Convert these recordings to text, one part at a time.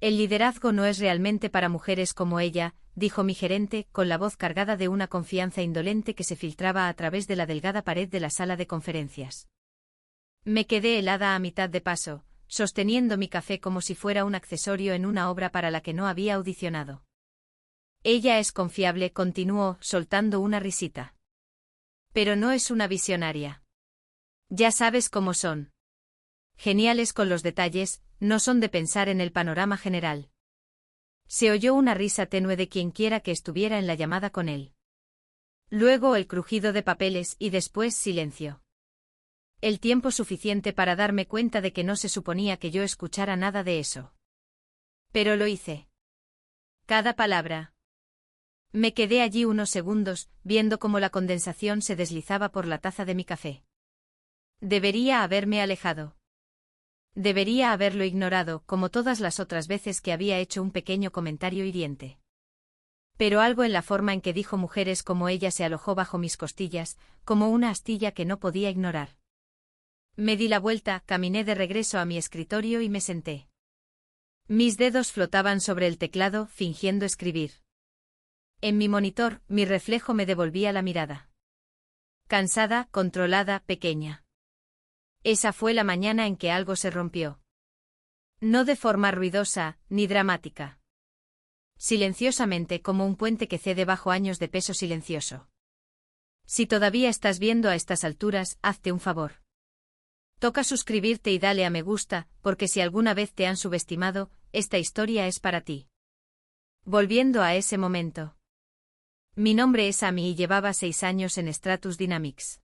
El liderazgo no es realmente para mujeres como ella, dijo mi gerente, con la voz cargada de una confianza indolente que se filtraba a través de la delgada pared de la sala de conferencias. Me quedé helada a mitad de paso, sosteniendo mi café como si fuera un accesorio en una obra para la que no había audicionado. Ella es confiable, continuó, soltando una risita. Pero no es una visionaria. Ya sabes cómo son. Geniales con los detalles, no son de pensar en el panorama general. Se oyó una risa tenue de quienquiera que estuviera en la llamada con él. Luego el crujido de papeles y después silencio. El tiempo suficiente para darme cuenta de que no se suponía que yo escuchara nada de eso. Pero lo hice. Cada palabra. Me quedé allí unos segundos, viendo cómo la condensación se deslizaba por la taza de mi café. Debería haberme alejado. Debería haberlo ignorado, como todas las otras veces que había hecho un pequeño comentario hiriente. Pero algo en la forma en que dijo mujeres como ella se alojó bajo mis costillas, como una astilla que no podía ignorar. Me di la vuelta, caminé de regreso a mi escritorio y me senté. Mis dedos flotaban sobre el teclado, fingiendo escribir. En mi monitor, mi reflejo me devolvía la mirada. Cansada, controlada, pequeña. Esa fue la mañana en que algo se rompió. No de forma ruidosa, ni dramática. Silenciosamente, como un puente que cede bajo años de peso silencioso. Si todavía estás viendo a estas alturas, hazte un favor. Toca suscribirte y dale a me gusta, porque si alguna vez te han subestimado, esta historia es para ti. Volviendo a ese momento. Mi nombre es Amy y llevaba 6 años en Stratus Dynamics.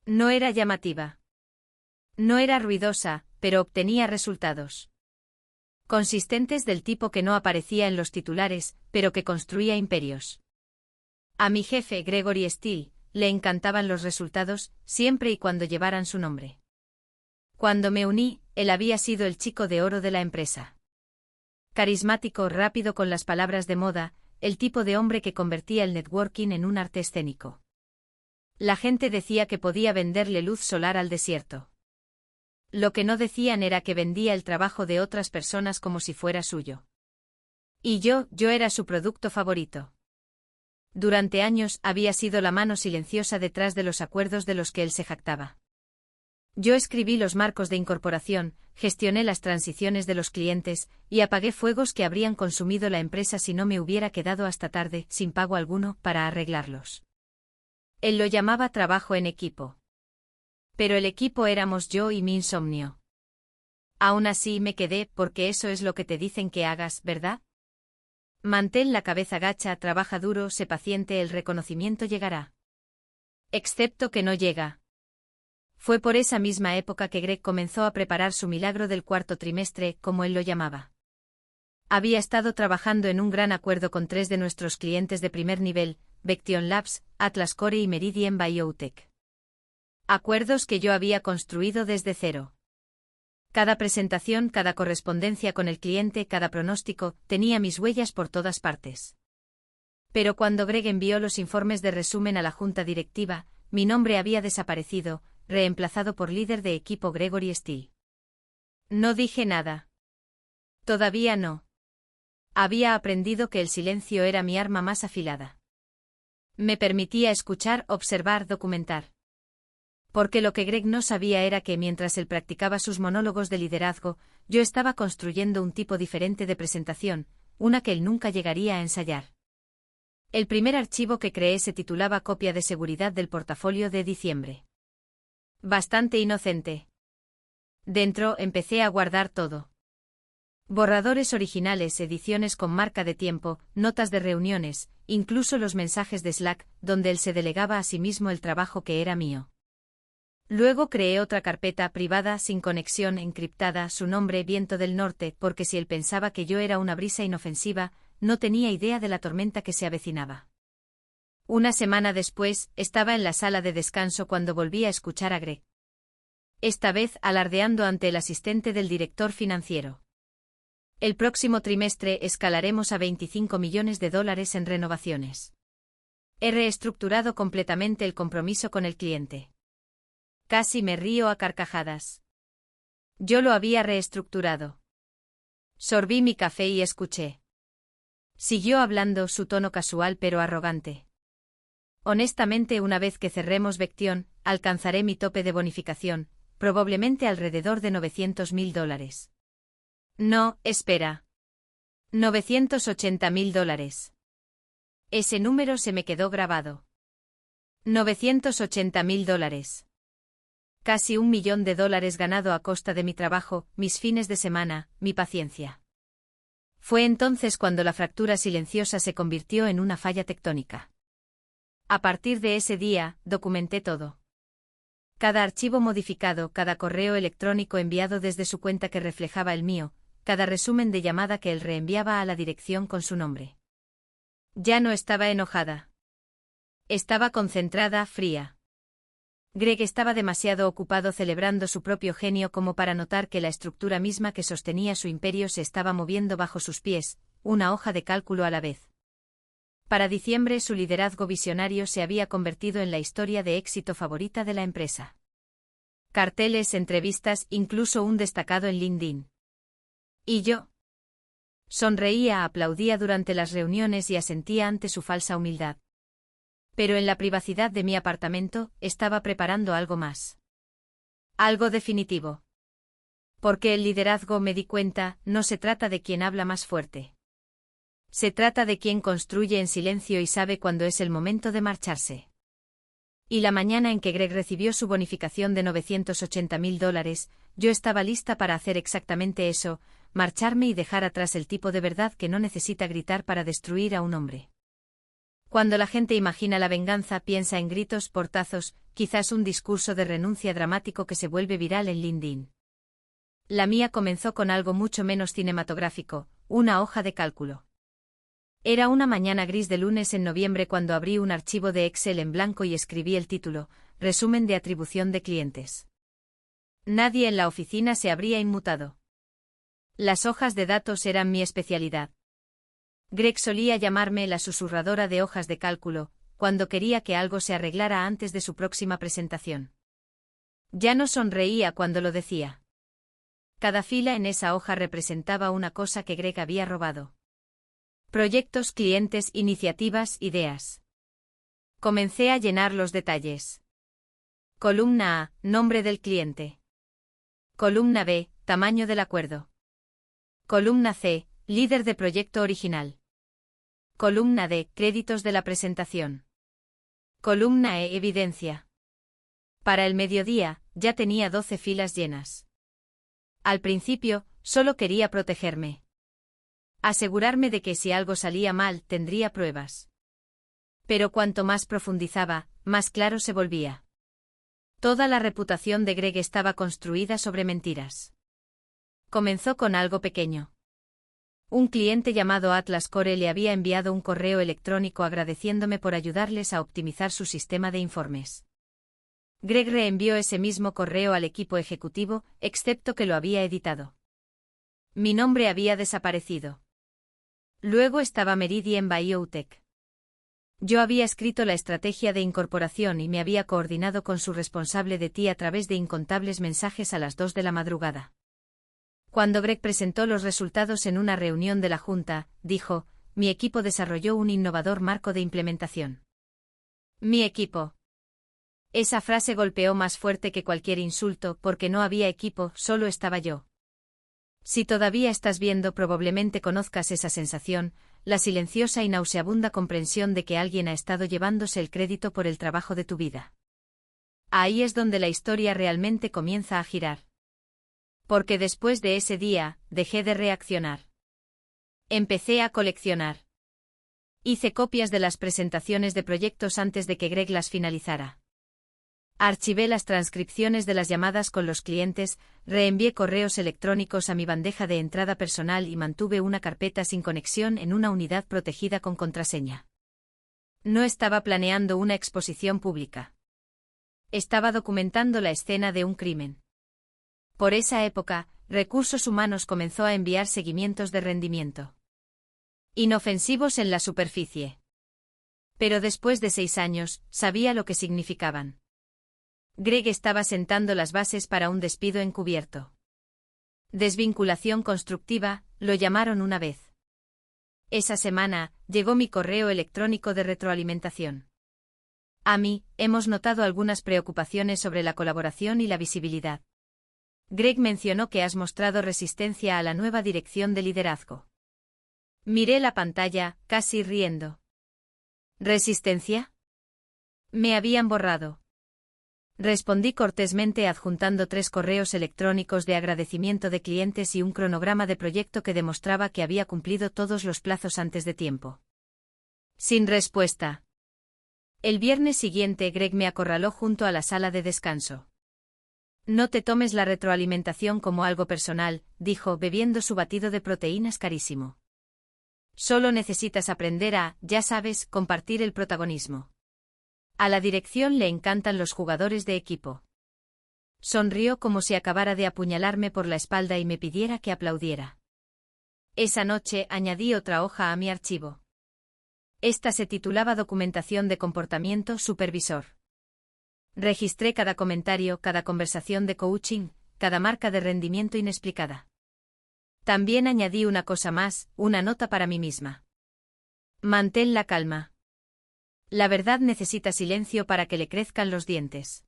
No era llamativa. No era ruidosa, pero obtenía resultados. Consistentes del tipo que no aparecía en los titulares, pero que construía imperios. A mi jefe, Gregory Steele, le encantaban los resultados, siempre y cuando llevaran su nombre. Cuando me uní, él había sido el chico de oro de la empresa. Carismático, rápido con las palabras de moda, el tipo de hombre que convertía el networking en un arte escénico. La gente decía que podía venderle luz solar al desierto. Lo que no decían era que vendía el trabajo de otras personas como si fuera suyo. Y yo era su producto favorito. Durante años había sido la mano silenciosa detrás de los acuerdos de los que él se jactaba. Yo escribí los marcos de incorporación, gestioné las transiciones de los clientes, y apagué fuegos que habrían consumido la empresa si no me hubiera quedado hasta tarde, sin pago alguno, para arreglarlos. Él lo llamaba trabajo en equipo. Pero el equipo éramos yo y mi insomnio. Aún así me quedé, porque eso es lo que te dicen que hagas, ¿verdad? Mantén la cabeza gacha, trabaja duro, sé paciente, el reconocimiento llegará. Excepto que no llega. Fue por esa misma época que Greg comenzó a preparar su milagro del cuarto trimestre, como él lo llamaba. Había estado trabajando en un gran acuerdo con 3 de nuestros clientes de primer nivel, Vection Labs, Atlas Core y Meridian Biotech. Acuerdos que yo había construido desde cero. Cada presentación, cada correspondencia con el cliente, cada pronóstico, tenía mis huellas por todas partes. Pero cuando Greg envió los informes de resumen a la junta directiva, mi nombre había desaparecido, reemplazado por líder de equipo Gregory Steele. No dije nada. Todavía no. Había aprendido que el silencio era mi arma más afilada. Me permitía escuchar, observar, documentar. Porque lo que Greg no sabía era que mientras él practicaba sus monólogos de liderazgo, yo estaba construyendo un tipo diferente de presentación, una que él nunca llegaría a ensayar. El primer archivo que creé se titulaba Copia de seguridad del portafolio de diciembre. Bastante inocente. Dentro empecé a guardar todo. Borradores originales, ediciones con marca de tiempo, notas de reuniones, incluso los mensajes de Slack, donde él se delegaba a sí mismo el trabajo que era mío. Luego creé otra carpeta privada sin conexión encriptada, su nombre Viento del Norte, porque si él pensaba que yo era una brisa inofensiva, no tenía idea de la tormenta que se avecinaba. Una semana después, estaba en la sala de descanso cuando volví a escuchar a Greg. Esta vez alardeando ante el asistente del director financiero. El próximo trimestre escalaremos a $25 millones en renovaciones. He reestructurado completamente el compromiso con el cliente. Casi me río a carcajadas. Yo lo había reestructurado. Sorbí mi café y escuché. Siguió hablando, su tono casual pero arrogante. Honestamente, una vez que cerremos Vection, alcanzaré mi tope de bonificación, probablemente alrededor de $900.000. No, espera. $980.000. Ese número se me quedó grabado. $980.000. Casi $1 millón ganado a costa de mi trabajo, mis fines de semana, mi paciencia. Fue entonces cuando la fractura silenciosa se convirtió en una falla tectónica. A partir de ese día, documenté todo. Cada archivo modificado, cada correo electrónico enviado desde su cuenta que reflejaba el mío, cada resumen de llamada que él reenviaba a la dirección con su nombre. Ya no estaba enojada. Estaba concentrada, fría. Greg estaba demasiado ocupado celebrando su propio genio como para notar que la estructura misma que sostenía su imperio se estaba moviendo bajo sus pies, una hoja de cálculo a la vez. Para diciembre su liderazgo visionario se había convertido en la historia de éxito favorita de la empresa. Carteles, entrevistas, incluso un destacado en LinkedIn. ¿Y yo? Sonreía, aplaudía durante las reuniones y asentía ante su falsa humildad. Pero en la privacidad de mi apartamento, estaba preparando algo más. Algo definitivo. Porque el liderazgo, me di cuenta, no se trata de quien habla más fuerte. Se trata de quien construye en silencio y sabe cuándo es el momento de marcharse. Y la mañana en que Greg recibió su bonificación de $980.000, yo estaba lista para hacer exactamente eso, marcharme y dejar atrás el tipo de verdad que no necesita gritar para destruir a un hombre. Cuando la gente imagina la venganza, piensa en gritos, portazos, quizás un discurso de renuncia dramático que se vuelve viral en LinkedIn. La mía comenzó con algo mucho menos cinematográfico, una hoja de cálculo. Era una mañana gris de lunes en noviembre cuando abrí un archivo de Excel en blanco y escribí el título, Resumen de atribución de clientes. Nadie en la oficina se habría inmutado. Las hojas de datos eran mi especialidad. Greg solía llamarme la susurradora de hojas de cálculo, cuando quería que algo se arreglara antes de su próxima presentación. Ya no sonreía cuando lo decía. Cada fila en esa hoja representaba una cosa que Greg había robado. Proyectos, clientes, iniciativas, ideas. Comencé a llenar los detalles. Columna A, nombre del cliente. Columna B, tamaño del acuerdo. Columna C, líder de proyecto original. Columna D, créditos de la presentación. Columna E, evidencia. Para el mediodía, ya tenía 12 filas llenas. Al principio, solo quería protegerme. Asegurarme de que si algo salía mal, tendría pruebas. Pero cuanto más profundizaba, más claro se volvía. Toda la reputación de Greg estaba construida sobre mentiras. Comenzó con algo pequeño. Un cliente llamado Atlas Core le había enviado un correo electrónico agradeciéndome por ayudarles a optimizar su sistema de informes. Greg reenvió ese mismo correo al equipo ejecutivo, excepto que lo había editado. Mi nombre había desaparecido. Luego estaba Meridian Biotech. Yo había escrito la estrategia de incorporación y me había coordinado con su responsable de TI a través de incontables mensajes a las 2 de la madrugada. Cuando Greg presentó los resultados en una reunión de la Junta, dijo, mi equipo desarrolló un innovador marco de implementación. Mi equipo. Esa frase golpeó más fuerte que cualquier insulto porque no había equipo, solo estaba yo. Si todavía estás viendo, probablemente conozcas esa sensación, la silenciosa y nauseabunda comprensión de que alguien ha estado llevándose el crédito por el trabajo de tu vida. Ahí es donde la historia realmente comienza a girar. Porque después de ese día, dejé de reaccionar. Empecé a coleccionar. Hice copias de las presentaciones de proyectos antes de que Greg las finalizara. Archivé las transcripciones de las llamadas con los clientes, reenvié correos electrónicos a mi bandeja de entrada personal y mantuve una carpeta sin conexión en una unidad protegida con contraseña. No estaba planeando una exposición pública. Estaba documentando la escena de un crimen. Por esa época, Recursos Humanos comenzó a enviar seguimientos de rendimiento. Inofensivos en la superficie. Pero después de 6 años, sabía lo que significaban. Greg estaba sentando las bases para un despido encubierto. Desvinculación constructiva, lo llamaron una vez. Esa semana, llegó mi correo electrónico de retroalimentación. Amy, hemos notado algunas preocupaciones sobre la colaboración y la visibilidad. Greg mencionó que has mostrado resistencia a la nueva dirección de liderazgo. Miré la pantalla, casi riendo. ¿Resistencia? Me habían borrado. Respondí cortésmente adjuntando 3 correos electrónicos de agradecimiento de clientes y un cronograma de proyecto que demostraba que había cumplido todos los plazos antes de tiempo. Sin respuesta. El viernes siguiente Greg me acorraló junto a la sala de descanso. No te tomes la retroalimentación como algo personal, dijo bebiendo su batido de proteínas carísimo. Solo necesitas aprender a, ya sabes, compartir el protagonismo. A la dirección le encantan los jugadores de equipo. Sonrió como si acabara de apuñalarme por la espalda y me pidiera que aplaudiera. Esa noche añadí otra hoja a mi archivo. Esta se titulaba Documentación de Comportamiento Supervisor. Registré cada comentario, cada conversación de coaching, cada marca de rendimiento inexplicada. También añadí una cosa más, una nota para mí misma. Mantén la calma. La verdad necesita silencio para que le crezcan los dientes.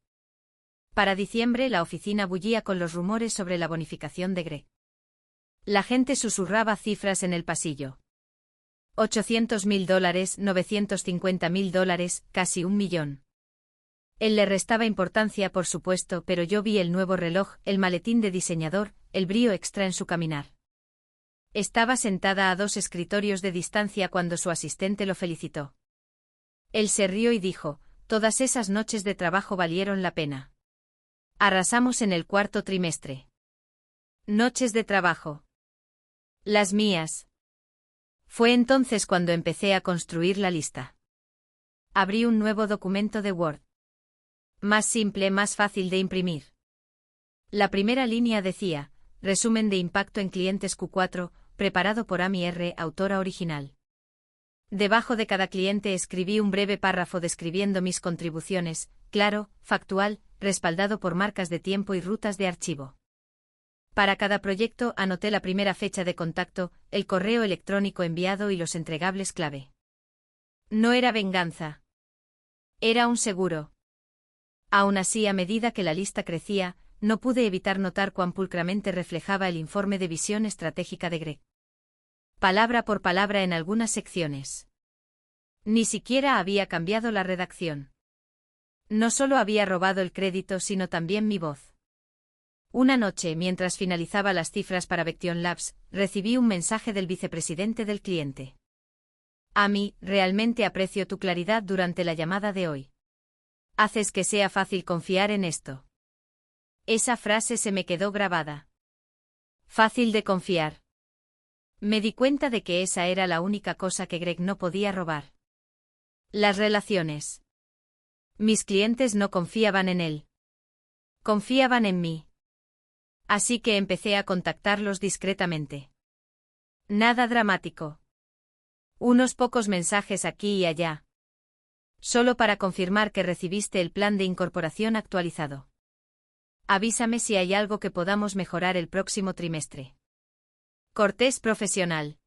Para diciembre la oficina bullía con los rumores sobre la bonificación de Greg. La gente susurraba cifras en el pasillo. $800.000, $950.000, casi $1 millón. Él le restaba importancia, por supuesto, pero yo vi el nuevo reloj, el maletín de diseñador, el brío extra en su caminar. Estaba sentada a 2 escritorios de distancia cuando su asistente lo felicitó. Él se rió y dijo, todas esas noches de trabajo valieron la pena. Arrasamos en el 4º trimestre. Noches de trabajo. Las mías. Fue entonces cuando empecé a construir la lista. Abrí un nuevo documento de Word. Más simple, más fácil de imprimir. La primera línea decía, resumen de impacto en clientes Q4, preparado por Amy R., autora original. Debajo de cada cliente escribí un breve párrafo describiendo mis contribuciones, claro, factual, respaldado por marcas de tiempo y rutas de archivo. Para cada proyecto anoté la primera fecha de contacto, el correo electrónico enviado y los entregables clave. No era venganza. Era un seguro. Aún así, a medida que la lista crecía, no pude evitar notar cuán pulcramente reflejaba el informe de visión estratégica de Greg. Palabra por palabra en algunas secciones. Ni siquiera había cambiado la redacción. No solo había robado el crédito, sino también mi voz. Una noche, mientras finalizaba las cifras para Bection Labs, recibí un mensaje del vicepresidente del cliente. Amy, realmente aprecio tu claridad durante la llamada de hoy. Haces que sea fácil confiar en esto. Esa frase se me quedó grabada. Fácil de confiar. Me di cuenta de que esa era la única cosa que Greg no podía robar. Las relaciones. Mis clientes no confiaban en él. Confiaban en mí. Así que empecé a contactarlos discretamente. Nada dramático. Unos pocos mensajes aquí y allá. Solo para confirmar que recibiste el plan de incorporación actualizado. Avísame si hay algo que podamos mejorar el próximo trimestre. Cortés profesional.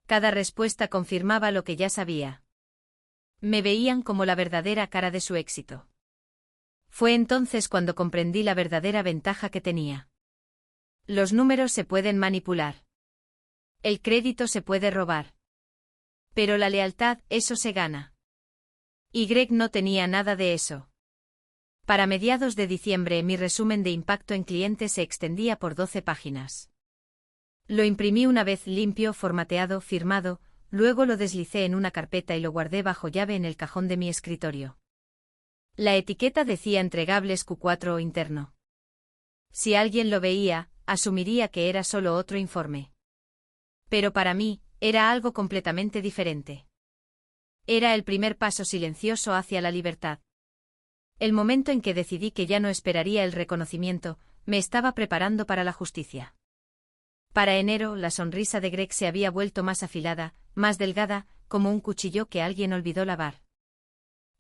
Cada respuesta confirmaba lo que ya sabía. Me veían como la verdadera cara de su éxito. Fue entonces cuando comprendí la verdadera ventaja que tenía. Los números se pueden manipular. El crédito se puede robar. Pero la lealtad, eso se gana. Y Greg no tenía nada de eso. Para mediados de diciembre mi resumen de impacto en clientes se extendía por 12 páginas. Lo imprimí una vez limpio, formateado, firmado, luego lo deslicé en una carpeta y lo guardé bajo llave en el cajón de mi escritorio. La etiqueta decía entregables Q4 interno. Si alguien lo veía, asumiría que era solo otro informe. Pero para mí, era algo completamente diferente. Era el primer paso silencioso hacia la libertad. El momento en que decidí que ya no esperaría el reconocimiento, me estaba preparando para la justicia. Para enero, la sonrisa de Greg se había vuelto más afilada, más delgada, como un cuchillo que alguien olvidó lavar.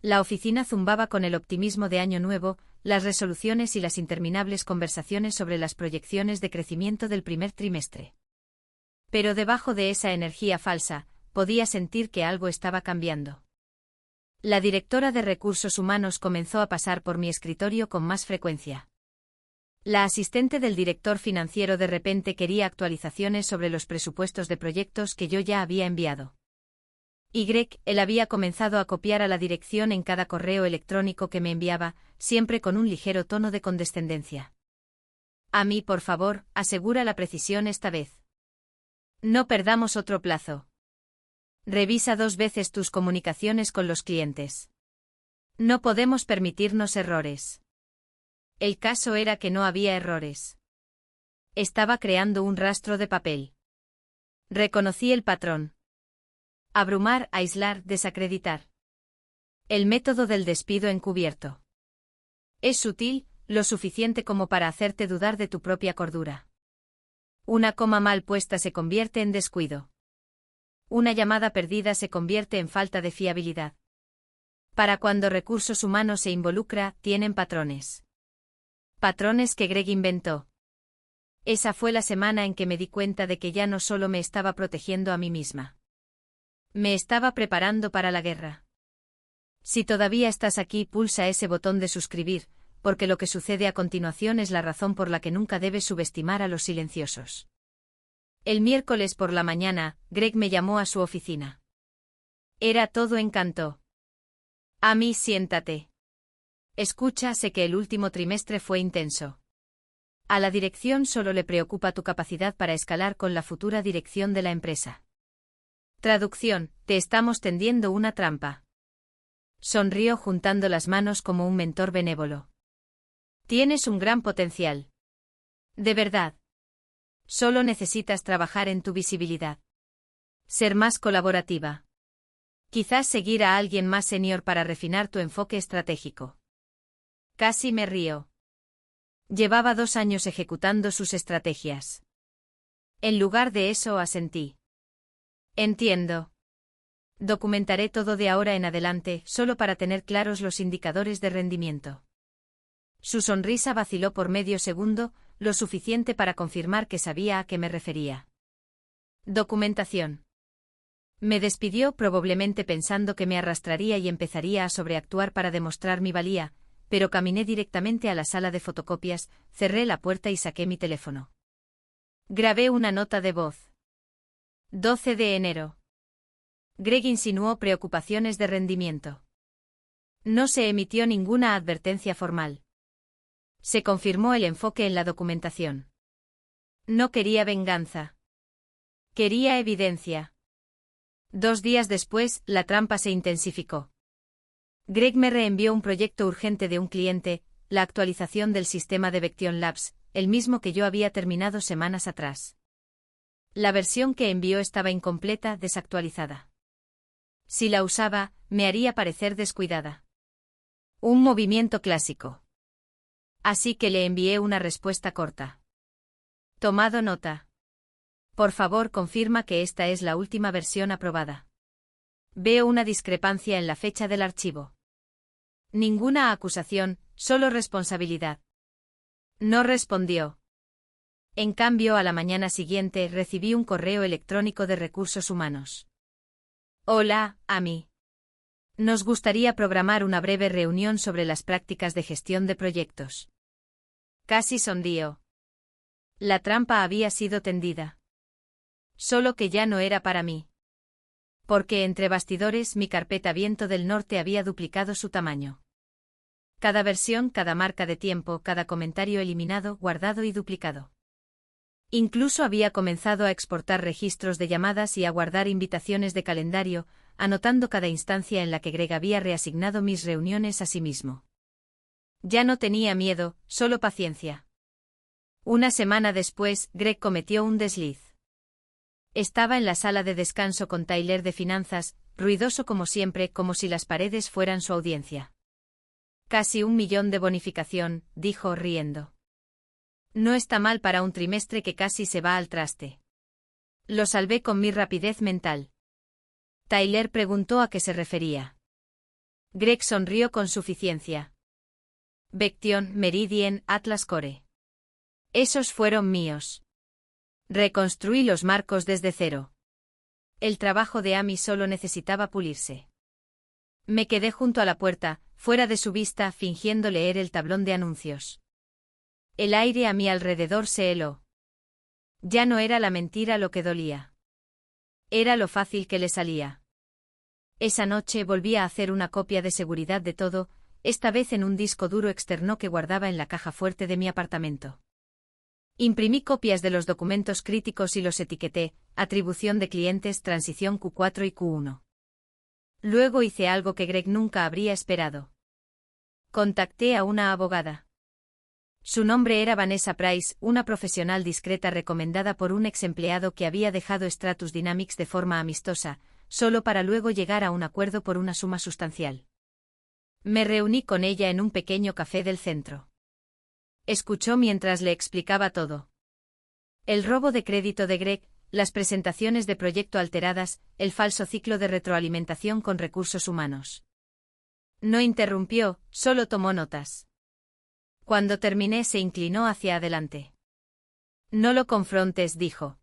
La oficina zumbaba con el optimismo de Año Nuevo, las resoluciones y las interminables conversaciones sobre las proyecciones de crecimiento del primer trimestre. Pero debajo de esa energía falsa, podía sentir que algo estaba cambiando. La directora de recursos humanos comenzó a pasar por mi escritorio con más frecuencia. La asistente del director financiero de repente quería actualizaciones sobre los presupuestos de proyectos que yo ya había enviado. Él había comenzado a copiar a la dirección en cada correo electrónico que me enviaba, siempre con un ligero tono de condescendencia. A mí, por favor, asegura la precisión esta vez. No perdamos otro plazo. Revisa 2 veces tus comunicaciones con los clientes. No podemos permitirnos errores. El caso era que no había errores. Estaba creando un rastro de papel. Reconocí el patrón. Abrumar, aislar, desacreditar. El método del despido encubierto. Es sutil, lo suficiente como para hacerte dudar de tu propia cordura. Una coma mal puesta se convierte en descuido. Una llamada perdida se convierte en falta de fiabilidad. Para cuando recursos humanos se involucra, tienen patrones. Patrones que Greg inventó. Esa fue la semana en que me di cuenta de que ya no solo me estaba protegiendo a mí misma. Me estaba preparando para la guerra. Si todavía estás aquí, pulsa ese botón de suscribir, porque lo que sucede a continuación es la razón por la que nunca debes subestimar a los silenciosos. El miércoles por la mañana, Greg me llamó a su oficina. Era todo encanto. Amy, siéntate. Escucha, sé que el último trimestre fue intenso. A la dirección solo le preocupa tu capacidad para escalar con la futura dirección de la empresa. Traducción, te estamos tendiendo una trampa. Sonrió juntando las manos como un mentor benévolo. Tienes un gran potencial. De verdad. Solo necesitas trabajar en tu visibilidad. Ser más colaborativa. Quizás seguir a alguien más senior para refinar tu enfoque estratégico. Casi me río. Llevaba 2 años ejecutando sus estrategias. En lugar de eso, asentí. Entiendo. Documentaré todo de ahora en adelante, solo para tener claros los indicadores de rendimiento. Su sonrisa vaciló por medio segundo, lo suficiente para confirmar que sabía a qué me refería. Documentación. Me despidió probablemente pensando que me arrastraría y empezaría a sobreactuar para demostrar mi valía, pero caminé directamente a la sala de fotocopias, cerré la puerta y saqué mi teléfono. Grabé una nota de voz. 12 de enero. Greg insinuó preocupaciones de rendimiento. No se emitió ninguna advertencia formal. Se confirmó el enfoque en la documentación. No quería venganza. Quería evidencia. 2 días después, la trampa se intensificó. Greg me reenvió un proyecto urgente de un cliente, la actualización del sistema de Vection Labs, el mismo que yo había terminado semanas atrás. La versión que envió estaba incompleta, desactualizada. Si la usaba, me haría parecer descuidada. Un movimiento clásico. Así que le envié una respuesta corta. Tomado nota. Por favor, confirma que esta es la última versión aprobada. Veo una discrepancia en la fecha del archivo. Ninguna acusación, solo responsabilidad. No respondió. En cambio, a la mañana siguiente recibí un correo electrónico de recursos humanos. Hola, Amy. Nos gustaría programar una breve reunión sobre las prácticas de gestión de proyectos. Casi sonrió. La trampa había sido tendida. Solo que ya no era para mí. Porque entre bastidores mi carpeta Viento del Norte había duplicado su tamaño. Cada versión, cada marca de tiempo, cada comentario eliminado, guardado y duplicado. Incluso había comenzado a exportar registros de llamadas y a guardar invitaciones de calendario, anotando cada instancia en la que Greg había reasignado mis reuniones a sí mismo. Ya no tenía miedo, solo paciencia. Una semana después, Greg cometió un desliz. Estaba en la sala de descanso con Tyler de finanzas, ruidoso como siempre, como si las paredes fueran su audiencia. Casi 1 millón de bonificación, dijo riendo. No está mal para un trimestre que casi se va al traste. Lo salvé con mi rapidez mental. Tyler preguntó a qué se refería. Greg sonrió con suficiencia. Vection, Meridien, Atlas Core. Esos fueron míos. Reconstruí los marcos desde cero. El trabajo de Amy solo necesitaba pulirse. Me quedé junto a la puerta, fuera de su vista, fingiendo leer el tablón de anuncios. El aire a mi alrededor se heló. Ya no era la mentira lo que dolía. Era lo fácil que le salía. Esa noche volví a hacer una copia de seguridad de todo, esta vez en un disco duro externo que guardaba en la caja fuerte de mi apartamento. Imprimí copias de los documentos críticos y los etiqueté, atribución de clientes, transición Q4 y Q1. Luego hice algo que Greg nunca habría esperado. Contacté a una abogada. Su nombre era Vanessa Price, una profesional discreta recomendada por un ex empleado que había dejado Stratus Dynamics de forma amistosa, solo para luego llegar a un acuerdo por una suma sustancial. Me reuní con ella en un pequeño café del centro. Escuchó mientras le explicaba todo. El robo de crédito de Greg, las presentaciones de proyecto alteradas, el falso ciclo de retroalimentación con recursos humanos. No interrumpió, solo tomó notas. Cuando terminé se inclinó hacia adelante. No lo confrontes, dijo.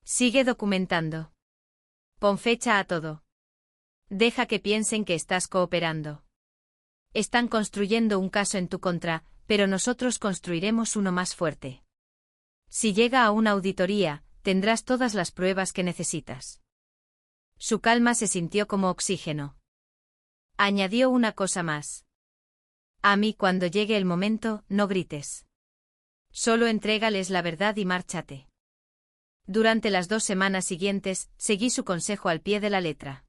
Sigue documentando. Pon fecha a todo. Deja que piensen que estás cooperando. Están construyendo un caso en tu contra, pero nosotros construiremos uno más fuerte. Si llega a una auditoría, tendrás todas las pruebas que necesitas. Su calma se sintió como oxígeno. Añadió una cosa más. A mí, cuando llegue el momento, no grites. Solo entrégales la verdad y márchate. Durante las 2 semanas siguientes, seguí su consejo al pie de la letra.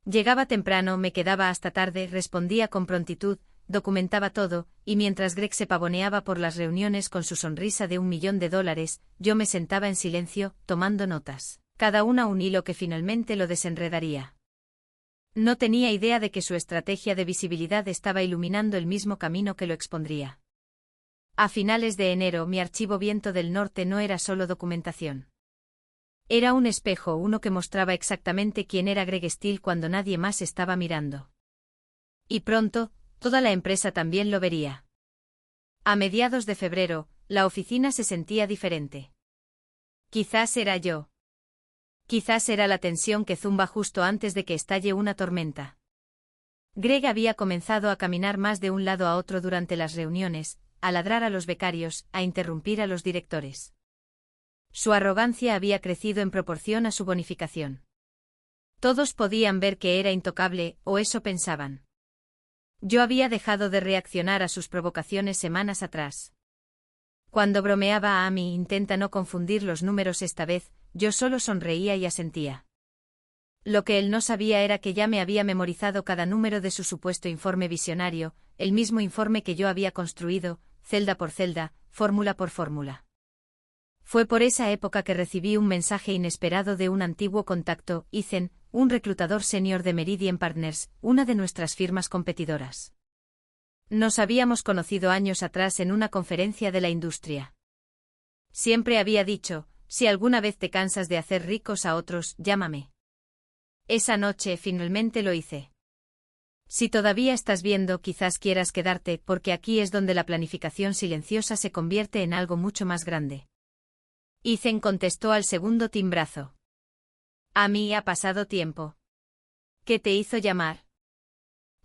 Llegaba temprano, me quedaba hasta tarde, respondía con prontitud, documentaba todo, y mientras Greg se pavoneaba por las reuniones con su sonrisa de $1.000.000, yo me sentaba en silencio, tomando notas, cada una un hilo que finalmente lo desenredaría. No tenía idea de que su estrategia de visibilidad estaba iluminando el mismo camino que lo expondría. A finales de enero, mi archivo Viento del Norte no era solo documentación. Era un espejo, uno que mostraba exactamente quién era Greg Steele cuando nadie más estaba mirando. Y pronto, toda la empresa también lo vería. A mediados de febrero, la oficina se sentía diferente. Quizás era yo. Quizás era la tensión que zumba justo antes de que estalle una tormenta. Greg había comenzado a caminar más de un lado a otro durante las reuniones, a ladrar a los becarios, a interrumpir a los directores. Su arrogancia había crecido en proporción a su bonificación. Todos podían ver que era intocable, o eso pensaban. Yo había dejado de reaccionar a sus provocaciones semanas atrás. Cuando bromeaba a Amy, intenta no confundir los números esta vez, yo solo sonreía y asentía. Lo que él no sabía era que ya me había memorizado cada número de su supuesto informe visionario, el mismo informe que yo había construido, celda por celda, fórmula por fórmula. Fue por esa época que recibí un mensaje inesperado de un antiguo contacto, Ethan, un reclutador senior de Meridian Partners, una de nuestras firmas competidoras. Nos habíamos conocido años atrás en una conferencia de la industria. Siempre había dicho, si alguna vez te cansas de hacer ricos a otros, llámame. Esa noche finalmente lo hice. Si todavía estás viendo, quizás quieras quedarte, porque aquí es donde la planificación silenciosa se convierte en algo mucho más grande. Ethan contestó al segundo timbrazo. A mí ha pasado tiempo. ¿Qué te hizo llamar?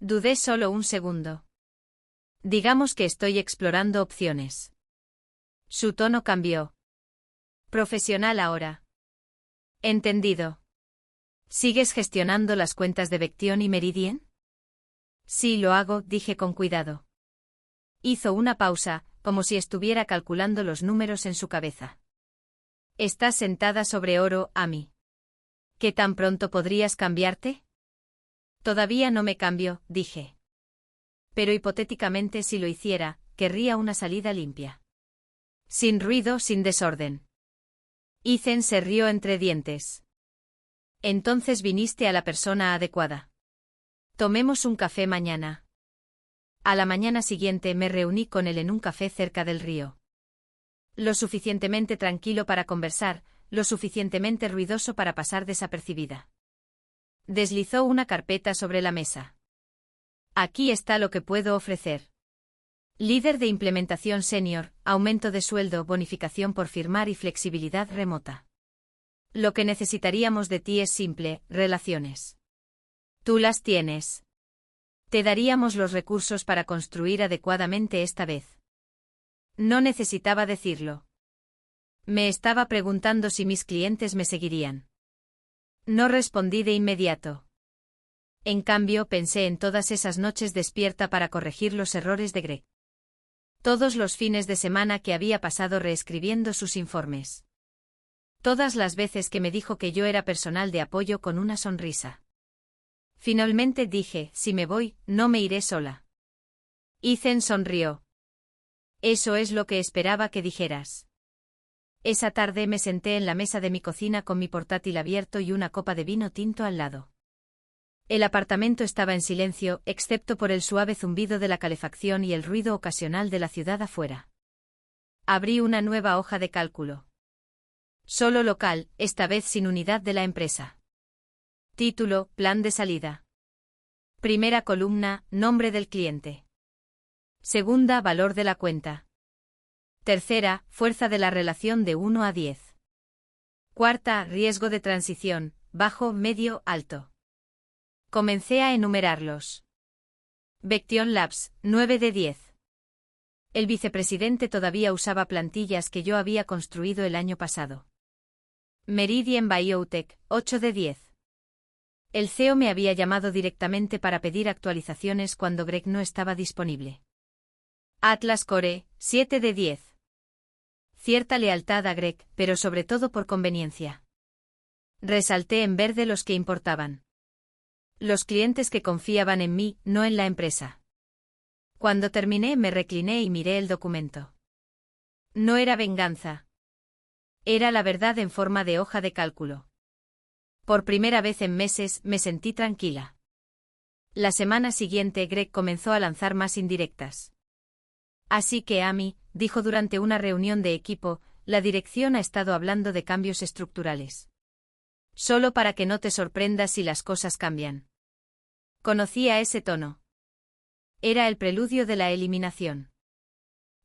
Dudé solo un segundo. Digamos que estoy explorando opciones. Su tono cambió. Profesional ahora. Entendido. ¿Sigues gestionando las cuentas de Vection y Meridien? Sí, lo hago, dije con cuidado. Hizo una pausa, como si estuviera calculando los números en su cabeza. Estás sentada sobre oro, Amy. ¿Qué tan pronto podrías cambiarte? Todavía no me cambio, dije. Pero hipotéticamente si lo hiciera, querría una salida limpia. Sin ruido, sin desorden. Ethan se rió entre dientes. Entonces viniste a la persona adecuada. Tomemos un café mañana. A la mañana siguiente me reuní con él en un café cerca del río. Lo suficientemente tranquilo para conversar, lo suficientemente ruidoso para pasar desapercibida. Deslizó una carpeta sobre la mesa. Aquí está lo que puedo ofrecer. Líder de implementación senior, aumento de sueldo, bonificación por firmar y flexibilidad remota. Lo que necesitaríamos de ti es simple, relaciones. Tú las tienes. Te daríamos los recursos para construir adecuadamente esta vez. No necesitaba decirlo. Me estaba preguntando si mis clientes me seguirían. No respondí de inmediato. En cambio, pensé en todas esas noches despierta para corregir los errores de Greg. Todos los fines de semana que había pasado reescribiendo sus informes. Todas las veces que me dijo que yo era personal de apoyo con una sonrisa. Finalmente dije, si me voy, no me iré sola. Ethan sonrió. Eso es lo que esperaba que dijeras. Esa tarde me senté en la mesa de mi cocina con mi portátil abierto y una copa de vino tinto al lado. El apartamento estaba en silencio, excepto por el suave zumbido de la calefacción y el ruido ocasional de la ciudad afuera. Abrí una nueva hoja de cálculo. Solo local, esta vez sin unidad de la empresa. Título, plan de salida. Primera columna, nombre del cliente. Segunda, valor de la cuenta. Tercera, fuerza de la relación de 1 a 10. Cuarta, riesgo de transición, bajo, medio, alto. Comencé a enumerarlos. Vection Labs, 9 de 10. El vicepresidente todavía usaba plantillas que yo había construido el año pasado. Meridian Biotech, 8 de 10. El CEO me había llamado directamente para pedir actualizaciones cuando Greg no estaba disponible. Atlas Core, 7 de 10. Cierta lealtad a Greg, pero sobre todo por conveniencia. Resalté en verde los que importaban. Los clientes que confiaban en mí, no en la empresa. Cuando terminé me recliné y miré el documento. No era venganza. Era la verdad en forma de hoja de cálculo. Por primera vez en meses me sentí tranquila. La semana siguiente Greg comenzó a lanzar más indirectas. Así que Amy, dijo durante una reunión de equipo, la dirección ha estado hablando de cambios estructurales. Solo para que no te sorprendas si las cosas cambian. Conocía ese tono. Era el preludio de la eliminación.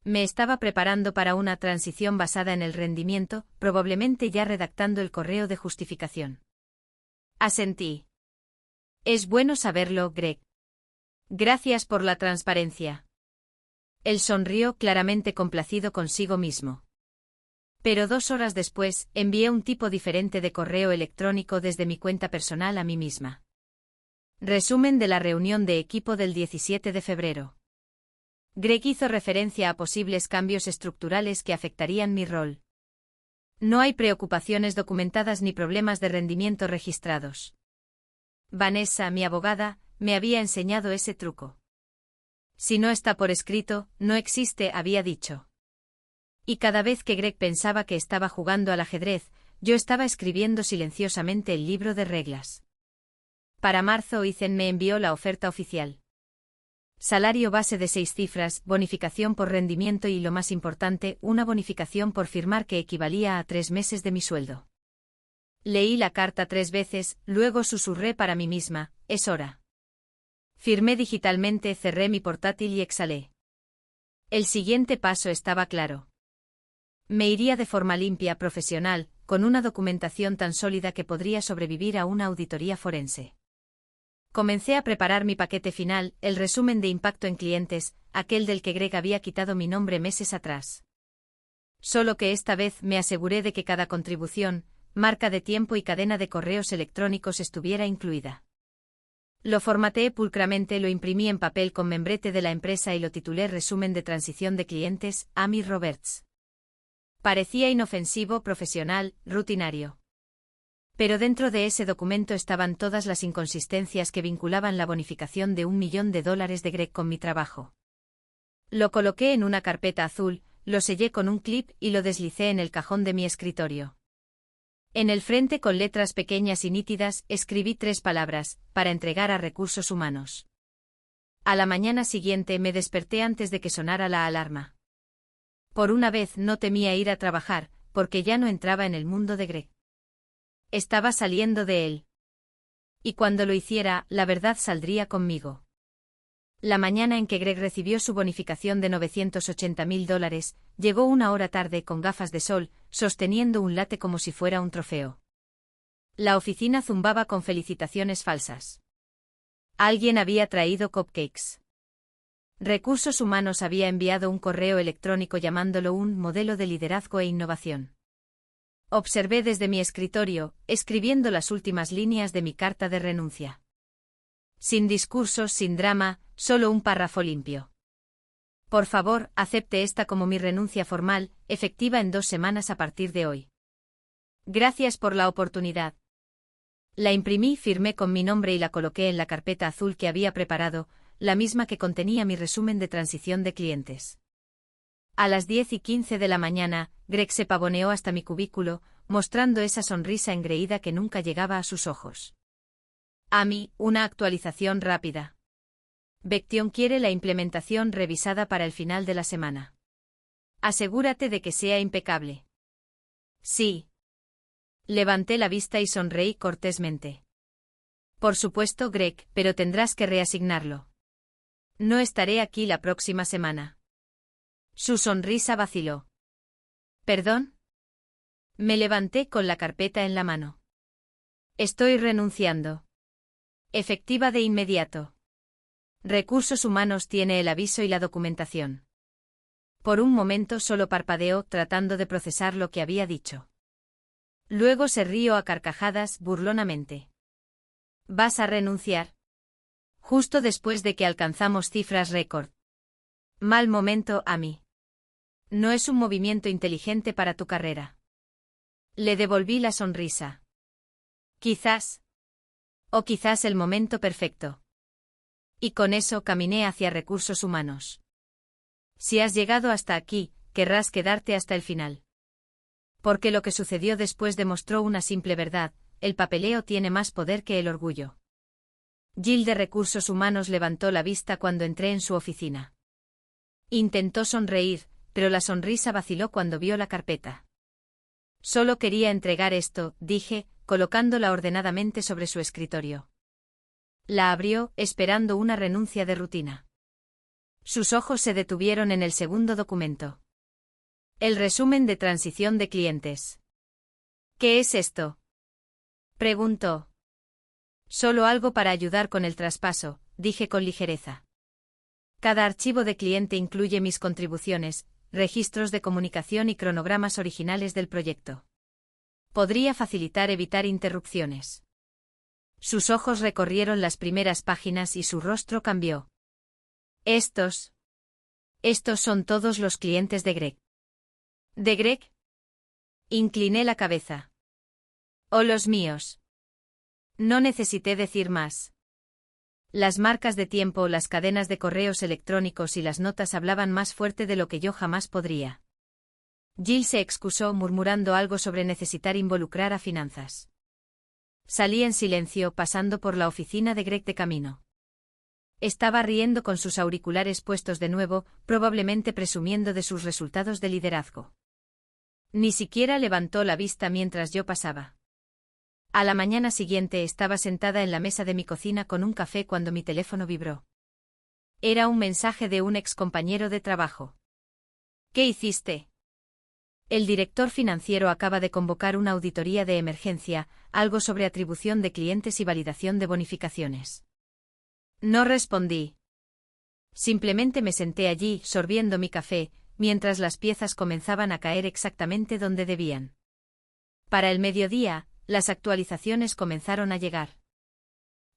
Me estaba preparando para una transición basada en el rendimiento, probablemente ya redactando el correo de justificación. Asentí. Es bueno saberlo, Greg. Gracias por la transparencia. Él sonrió claramente complacido consigo mismo. Pero 2 horas después, envié un tipo diferente de correo electrónico desde mi cuenta personal a mí misma. Resumen de la reunión de equipo del 17 de febrero. Greg hizo referencia a posibles cambios estructurales que afectarían mi rol. No hay preocupaciones documentadas ni problemas de rendimiento registrados. Vanessa, mi abogada, me había enseñado ese truco. Si no está por escrito, no existe, había dicho. Y cada vez que Greg pensaba que estaba jugando al ajedrez, yo estaba escribiendo silenciosamente el libro de reglas. Para marzo Ethan me envió la oferta oficial. Salario base de 6 cifras, bonificación por rendimiento y lo más importante, una bonificación por firmar que equivalía a 3 meses de mi sueldo. Leí la carta 3 veces, luego susurré para mí misma, es hora. Firmé digitalmente, cerré mi portátil y exhalé. El siguiente paso estaba claro. Me iría de forma limpia, profesional, con una documentación tan sólida que podría sobrevivir a una auditoría forense. Comencé a preparar mi paquete final, el resumen de impacto en clientes, aquel del que Greg había quitado mi nombre meses atrás. Solo que esta vez me aseguré de que cada contribución, marca de tiempo y cadena de correos electrónicos estuviera incluida. Lo formateé pulcramente, lo imprimí en papel con membrete de la empresa y lo titulé Resumen de transición de clientes, Amy Roberts. Parecía inofensivo, profesional, rutinario. Pero dentro de ese documento estaban todas las inconsistencias que vinculaban la bonificación de $1 millón de Greg con mi trabajo. Lo coloqué en una carpeta azul, lo sellé con un clip y lo deslicé en el cajón de mi escritorio. En el frente con letras pequeñas y nítidas escribí 3 palabras, para entregar a recursos humanos. A la mañana siguiente me desperté antes de que sonara la alarma. Por una vez no temía ir a trabajar, porque ya no entraba en el mundo de Greg. Estaba saliendo de él. Y cuando lo hiciera, la verdad saldría conmigo. La mañana en que Greg recibió su bonificación de $980.000, llegó una hora tarde con gafas de sol, sosteniendo un latte como si fuera un trofeo. La oficina zumbaba con felicitaciones falsas. Alguien había traído cupcakes. Recursos Humanos había enviado un correo electrónico llamándolo un modelo de liderazgo e innovación. Observé desde mi escritorio, escribiendo las últimas líneas de mi carta de renuncia. Sin discursos, sin drama, solo un párrafo limpio. Por favor, acepte esta como mi renuncia formal, efectiva en 2 semanas a partir de hoy. Gracias por la oportunidad. La imprimí, firmé con mi nombre y la coloqué en la carpeta azul que había preparado, la misma que contenía mi resumen de transición de clientes. A las 10:15 de la mañana, Greg se pavoneó hasta mi cubículo, mostrando esa sonrisa engreída que nunca llegaba a sus ojos. Amy, una actualización rápida. Bechtion quiere la implementación revisada para el final de la semana. Asegúrate de que sea impecable. Sí. Levanté la vista y sonreí cortésmente. Por supuesto, Greg, pero tendrás que reasignarlo. No estaré aquí la próxima semana. Su sonrisa vaciló. ¿Perdón? Me levanté con la carpeta en la mano. Estoy renunciando. Efectiva de inmediato. Recursos Humanos tiene el aviso y la documentación. Por un momento solo parpadeó tratando de procesar lo que había dicho. Luego se rió a carcajadas burlonamente. ¿Vas a renunciar? Justo después de que alcanzamos cifras récord. Mal momento, Amy. No es un movimiento inteligente para tu carrera. Le devolví la sonrisa. Quizás. O quizás el momento perfecto. Y con eso caminé hacia Recursos Humanos. Si has llegado hasta aquí, querrás quedarte hasta el final. Porque lo que sucedió después demostró una simple verdad: el papeleo tiene más poder que el orgullo. Jill de Recursos Humanos levantó la vista cuando entré en su oficina. Intentó sonreír, pero la sonrisa vaciló cuando vio la carpeta. Solo quería entregar esto, dije, colocándola ordenadamente sobre su escritorio. La abrió, esperando una renuncia de rutina. Sus ojos se detuvieron en el segundo documento. El resumen de transición de clientes. ¿Qué es esto?, preguntó. Solo algo para ayudar con el traspaso, dije con ligereza. Cada archivo de cliente incluye mis contribuciones, registros de comunicación y cronogramas originales del proyecto. Podría facilitar evitar interrupciones. Sus ojos recorrieron las primeras páginas y su rostro cambió. Estos son todos los clientes de Greg. ¿De Greg? Incliné la cabeza. ¿O los míos? No necesité decir más. Las marcas de tiempo, las cadenas de correos electrónicos y las notas hablaban más fuerte de lo que yo jamás podría. Jill se excusó murmurando algo sobre necesitar involucrar a finanzas. Salí en silencio, pasando por la oficina de Greg de camino. Estaba riendo con sus auriculares puestos de nuevo, probablemente presumiendo de sus resultados de liderazgo. Ni siquiera levantó la vista mientras yo pasaba. A la mañana siguiente estaba sentada en la mesa de mi cocina con un café cuando mi teléfono vibró. Era un mensaje de un excompañero de trabajo. ¿Qué hiciste? El director financiero acaba de convocar una auditoría de emergencia, algo sobre atribución de clientes y validación de bonificaciones. No respondí. Simplemente me senté allí, sorbiendo mi café, mientras las piezas comenzaban a caer exactamente donde debían. Para el mediodía, las actualizaciones comenzaron a llegar.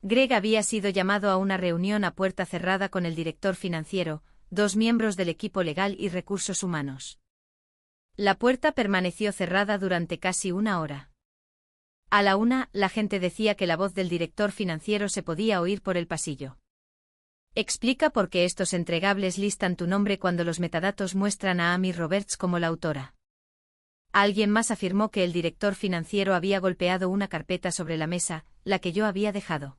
Greg había sido llamado a una reunión a puerta cerrada con el director financiero, 2 miembros del equipo legal y recursos humanos. La puerta permaneció cerrada durante casi 1 hora. A la 1, la gente decía que la voz del director financiero se podía oír por el pasillo. Explica por qué estos entregables listan tu nombre cuando los metadatos muestran a Amy Roberts como la autora. Alguien más afirmó que el director financiero había golpeado una carpeta sobre la mesa, la que yo había dejado.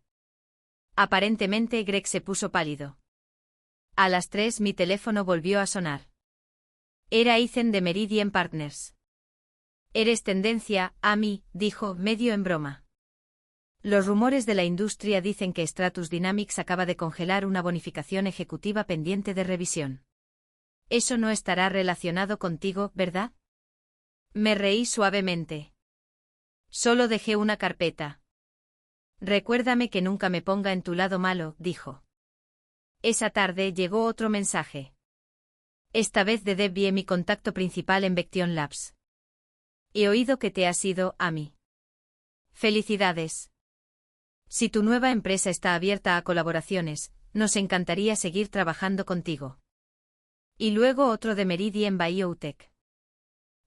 Aparentemente Greg se puso pálido. A las 3 mi teléfono volvió a sonar. Era Ethan de Meridian Partners. Eres tendencia, Amy, dijo, medio en broma. Los rumores de la industria dicen que Stratus Dynamics acaba de congelar una bonificación ejecutiva pendiente de revisión. Eso no estará relacionado contigo, ¿verdad? Me reí suavemente. Solo dejé una carpeta. Recuérdame que nunca me ponga en tu lado malo, dijo. Esa tarde llegó otro mensaje. Esta vez de Debbie, mi contacto principal en Vection Labs. He oído que te has ido, Amy. Felicidades. Si tu nueva empresa está abierta a colaboraciones, nos encantaría seguir trabajando contigo. Y luego otro de Meridian Biotech.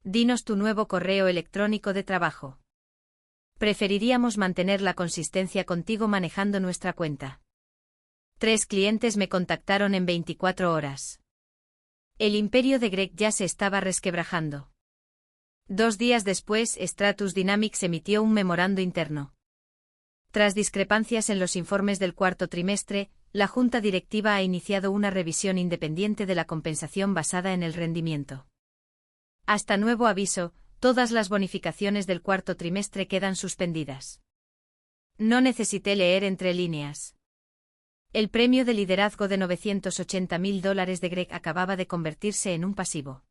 Dinos tu nuevo correo electrónico de trabajo. Preferiríamos mantener la consistencia contigo manejando nuestra cuenta. 3 clientes me contactaron en 24 horas. El imperio de Greg ya se estaba resquebrajando. 2 días después, Stratus Dynamics emitió un memorando interno. Tras discrepancias en los informes del cuarto trimestre, la junta directiva ha iniciado una revisión independiente de la compensación basada en el rendimiento. Hasta nuevo aviso, todas las bonificaciones del cuarto trimestre quedan suspendidas. No necesité leer entre líneas. El premio de liderazgo de $980.000 de Greg acababa de convertirse en un pasivo.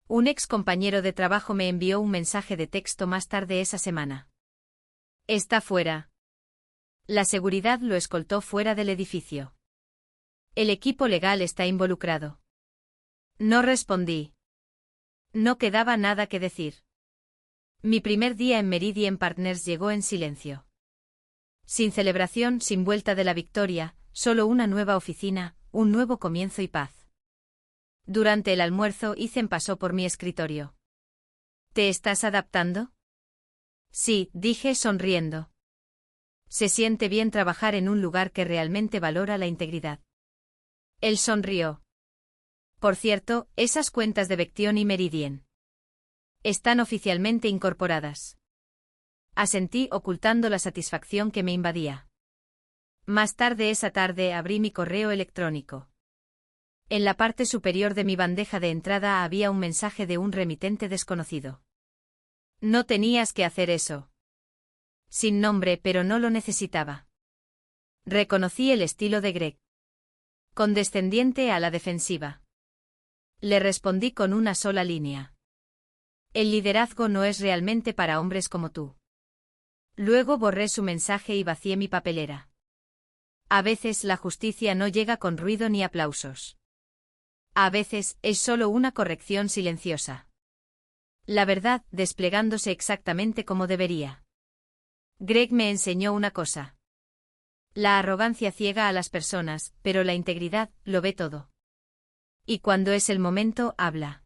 Un ex compañero de trabajo me envió un mensaje de texto más tarde esa semana. Está fuera. La seguridad lo escoltó fuera del edificio. El equipo legal está involucrado. No respondí. No quedaba nada que decir. Mi primer día en Meridian Partners llegó en silencio. Sin celebración, sin vuelta de la victoria, solo una nueva oficina, un nuevo comienzo y paz. Durante el almuerzo, Ethan pasó por mi escritorio. ¿Te estás adaptando? Sí, dije sonriendo. Se siente bien trabajar en un lugar que realmente valora la integridad. Él sonrió. Por cierto, esas cuentas de Vection y Meridian están oficialmente incorporadas. Asentí, ocultando la satisfacción que me invadía. Más tarde esa tarde abrí mi correo electrónico. En la parte superior de mi bandeja de entrada había un mensaje de un remitente desconocido. No tenías que hacer eso. Sin nombre, pero no lo necesitaba. Reconocí el estilo de Greg. Condescendiente a la defensiva. Le respondí con una sola línea. El liderazgo no es realmente para hombres como tú. Luego borré su mensaje y vacié mi papelera. A veces la justicia no llega con ruido ni aplausos. A veces es solo una corrección silenciosa. La verdad desplegándose exactamente como debería. Greg me enseñó una cosa. La arrogancia ciega a las personas, pero la integridad lo ve todo. Y cuando es el momento, habla.